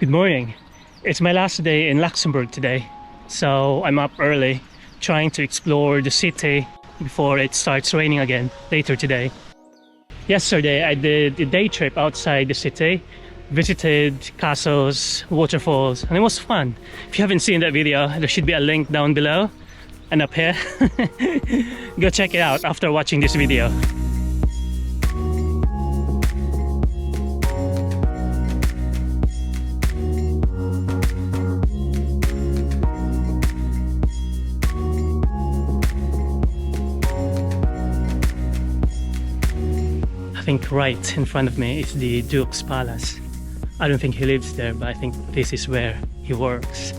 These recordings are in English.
Good morning. It's my last day in Luxembourg today, so I'm up early trying to explore the city before it starts raining again later today. Yesterday I did a day trip outside the city, visited castles, waterfalls, and it was fun. If you haven't seen that video, there should be a link down below and up here. Go check it out after watching this video. I think right in front of me is the Duke's Palace. I don't think he lives there, but I think this is where he works.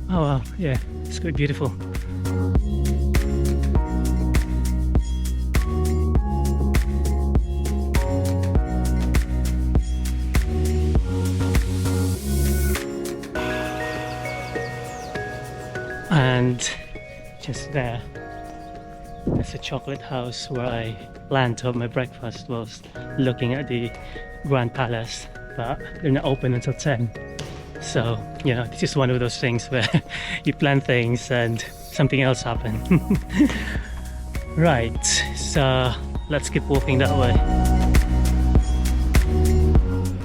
Oh wow, yeah, it's quite beautiful. And just there, there's a chocolate house where I planned to have my breakfast whilst looking at the Grand Palace, but they're not open until 10. So, you know, this is one of those things where you plan things and something else happens. Right, so let's keep walking that way.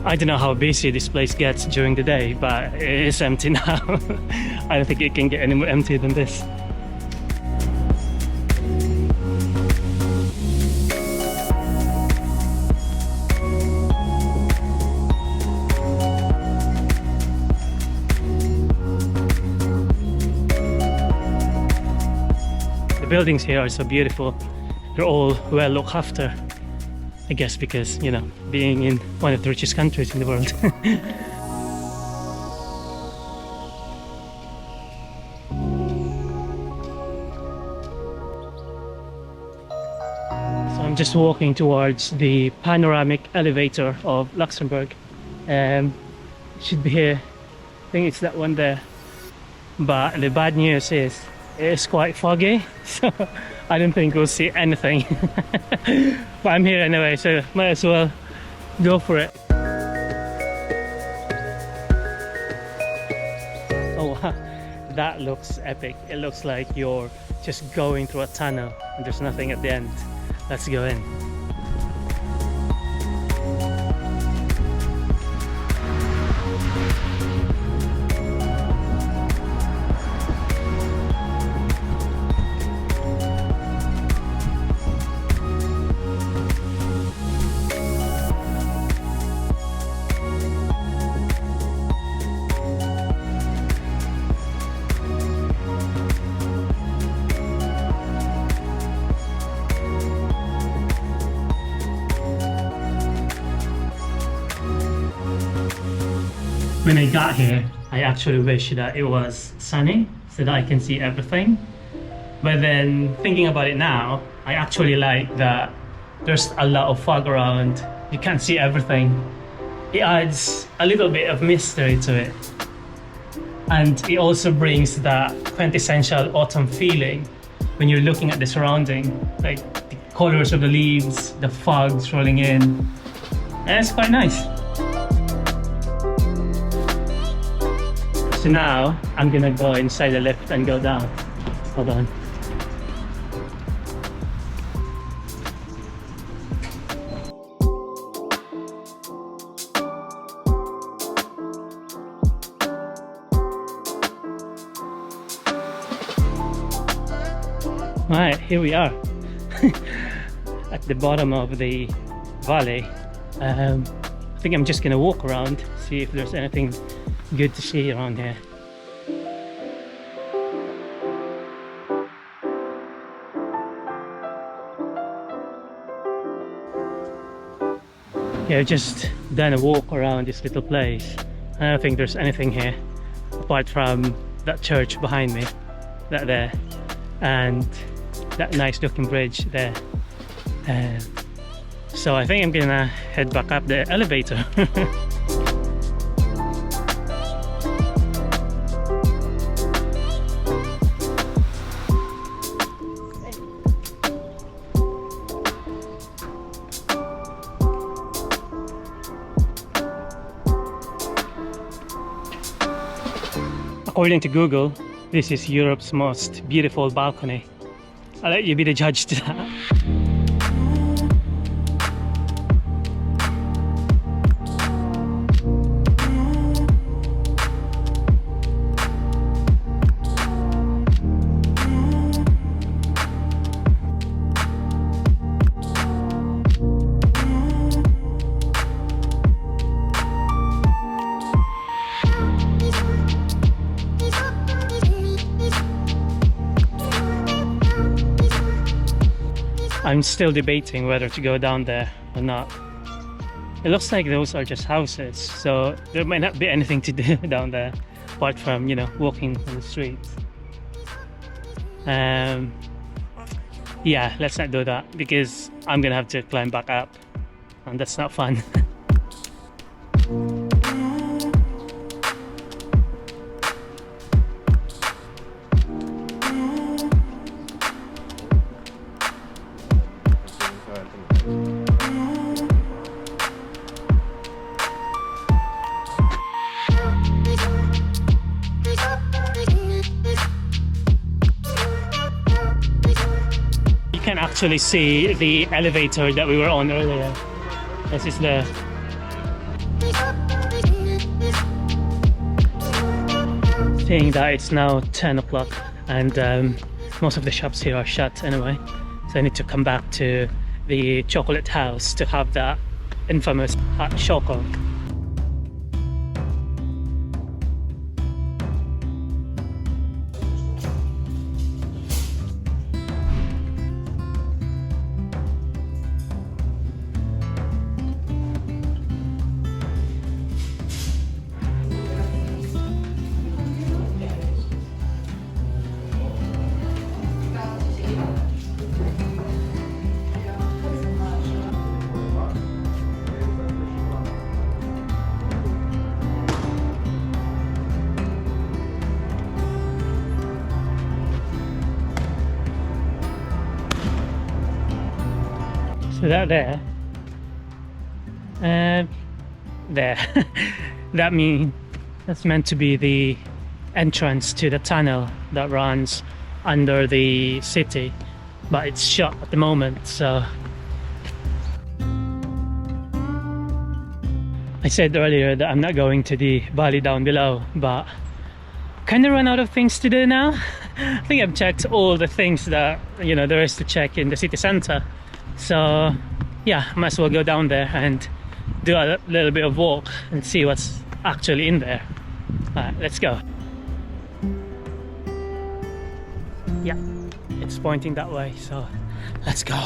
I don't know how busy this place gets during the day, but it is empty now. I don't think it can get any more empty than this. The buildings here are so beautiful. They're all well looked after. I guess because, you know, being in one of the richest countries in the world. So I'm just walking towards the panoramic elevator of Luxembourg. It should be here. I think it's that one there. But the bad news is it's quite foggy, so I don't think we'll see anything. But I'm here anyway, so might as well go for it. Oh wow, that looks epic. It looks like you're just going through a tunnel and there's nothing at the end. Let's go in. When I got here, I actually wish that it was sunny so that I can see everything. But then thinking about it now, I actually like that there's a lot of fog around. You can't see everything. It adds a little bit of mystery to it. And it also brings that quintessential autumn feeling when you're looking at the surrounding, like the colors of the leaves, the fogs rolling in. And it's quite nice. So now I'm gonna go inside the lift and go down. Hold on. Alright, here we are at the bottom of the valley. I think I'm just gonna walk around, see if there's anything good to see around here. Yeah, I've just done a walk around this little place. I don't think there's anything here apart from that church behind me, that there, and that nice looking bridge there. So I think I'm gonna head back up the elevator. According to Google, this is Europe's most beautiful balcony. I'll let you be the judge to that. I'm still debating whether to go down there or not. It looks like those are just houses, so there might not be anything to do down there apart from, you know, walking on the streets. Yeah, let's not do that because I'm gonna have to climb back up and that's not fun. You can actually see the elevator that we were on earlier. This is the saying that it's now 10 o'clock and most of the shops here are shut anyway, so I need to come back to the chocolate house to have that infamous hot choco. So that there, that's meant to be the entrance to the tunnel that runs under the city, but it's shut at the moment. So I said earlier that I'm not going to the valley down below, but kind of run out of things to do now. I think I've checked all the things that, you know, there is to check in the city center. So yeah, might as well go down there and do a little bit of walk and see what's actually in there. Alright, let's go. Yeah, it's pointing that way, so let's go.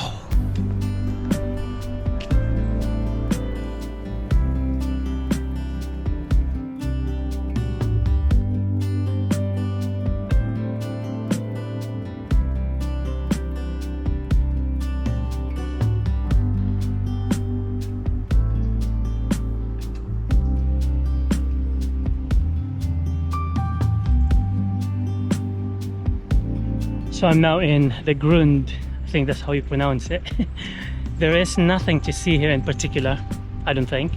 So I'm now in the Grund, I think that's how you pronounce it. There is nothing to see here in particular, I don't think,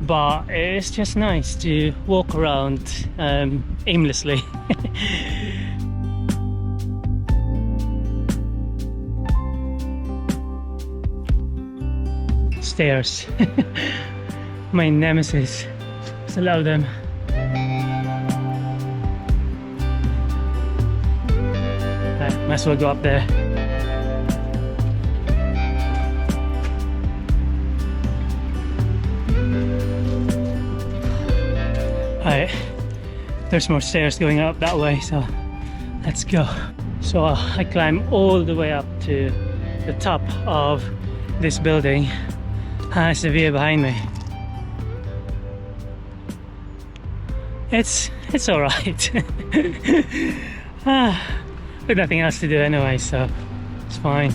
but it's just nice to walk around aimlessly. Stairs, my nemesis, there's a lot of them. Might as well go up there. Alright, there's more stairs going up that way, so let's go. So I climb all the way up to the top of this building. It's the view behind me. It's alright. There's nothing else to do anyway, so it's fine.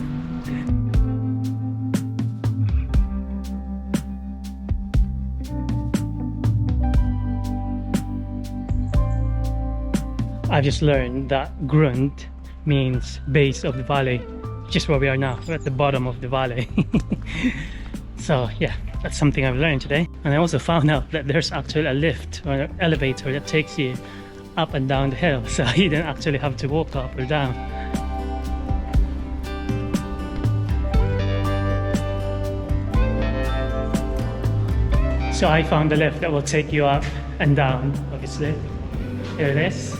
I've just learned that Grund means base of the valley, which is where we are now. We're at the bottom of the valley. So yeah, that's something I've learned today. And I also found out that there's actually a lift or an elevator that takes you up and down the hill, so you don't actually have to walk up or down. So I found a lift that will take you up and down, obviously. Here it is.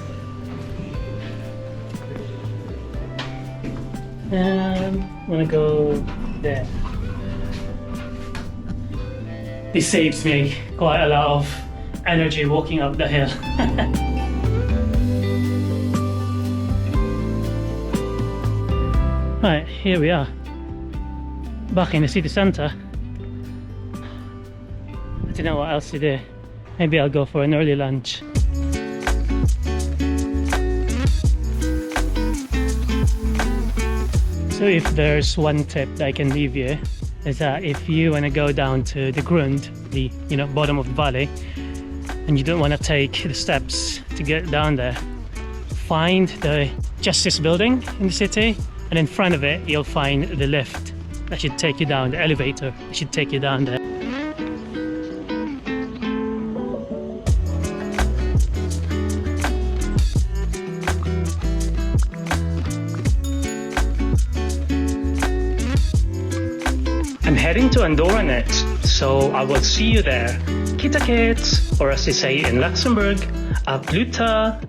And I'm gonna go there. This saves me quite a lot of energy walking up the hill. Right, here we are, back in the city centre. I don't know what else to do. Maybe I'll go for an early lunch. So if there's one tip that I can leave you, is that if you want to go down to the Grund, the bottom of the valley, and you don't want to take the steps to get down there, find the Justice building in the city, and in front of it you'll find the lift that should take you down, the elevator that should take you down there. I'm heading to Andorra next, so I will see you there. Kita kits, or as they say in Luxembourg, à plus tard.